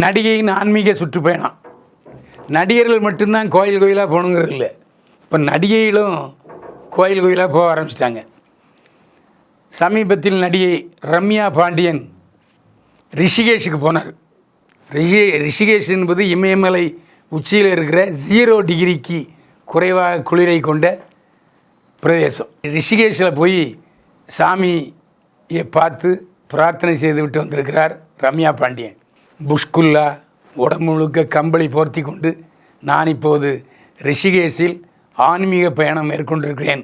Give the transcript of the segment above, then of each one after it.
நடிகையின் ஆன்மீக சுற்றுப்பயணம். நடிகர்கள் மட்டும்தான் கோயில் கோயிலாக போகணுங்கிறது இல்லை. இப்போ நடிகைகளும் கோயில் கோயிலாக போக ஆரம்பிச்சிட்டாங்க. சமீபத்தில் நடிகை ரம்யா பாண்டியன் ரிஷிகேஷுக்கு போனார். ரிஷிகேஷ் என்பது இமயமலை உச்சியில் இருக்கிற 0 டிகிரிக்கு குறைவாக குளிரை கொண்ட பிரதேசம். ரிஷிகேஷில் போய் சாமியை பார்த்து பிரார்த்தனை செய்து விட்டு வந்திருக்கிறார் ரம்யா பாண்டியன். புஷ்குல்லா உடம்பு முழுக்க கம்பளி போர்த்தி கொண்டு நான் இப்போது ரிஷிகேஷில் ஆன்மீக பயணம் மேற்கொண்டிருக்கிறேன்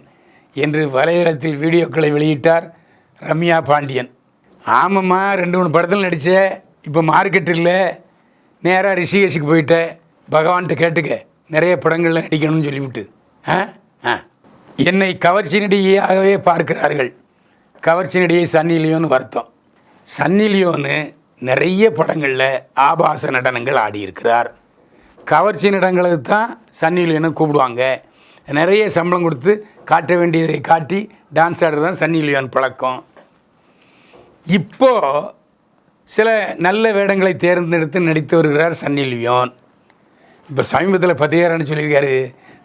என்று வலைதளத்தில் வீடியோக்களை வெளியிட்டார் ரம்யா பாண்டியன். ஆமாம்மா, 2-3 படத்தில் நடித்த, இப்போ மார்க்கெட் இல்லை, நேராக ரிஷிகேஷுக்கு போயிட்ட, பகவான்கிட்ட கேட்டுக்க, நிறைய படங்களில் நடிக்கணும்னு சொல்லிவிட்டு என்னை கவர்ச்சி நடிகையாகவே பார்க்கிறார்கள். கவர்ச்சி நடிகை சன்னி லியோன்னு வருத்தம். சன்னி லியோன்னு நிறைய படங்களில் ஆபாச நடனங்கள் ஆடியிருக்கிறார். கவர்ச்சி நடனங்களுக்கு தான் சன்னி லியோனை கூப்பிடுவாங்க. நிறைய சம்பளம் கொடுத்து காட்ட வேண்டியதை காட்டி டான்ஸ் ஆடுறது தான் சன்னி லியோன் பழக்கம். இப்போது சில நல்ல வேடங்களை தேர்ந்தெடுத்து நடித்து வருகிறார் சன்னி லியோன். இப்போ சமீபத்தில் பத்திரிகாரன்னு சொல்லியிருக்காரு,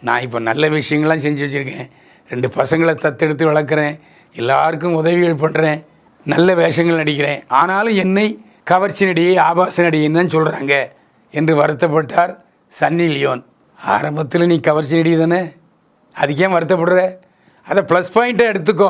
நான் இப்போ நல்ல விஷயங்கள்லாம் செஞ்சு வச்சுருக்கேன், 2 பசங்களை தத்தெடுத்து வளர்க்குறேன், எல்லாருக்கும் உதவிகள் பண்ணுறேன், நல்ல வேஷங்கள் நடிக்கிறேன், ஆனாலும் என்னை கவர்ச்சி நடிகை ஆபாச நடிகைன்னு தான் சொல்கிறாங்க என்று வருத்தப்பட்டார் சன்னி லியோன். ஆரம்பத்தில் நீ கவர்ச்சி நடிகை தானே, அதுக்கே வருத்தப்படுற? அதை ப்ளஸ் பாயிண்ட்டாக எடுத்துக்கோ.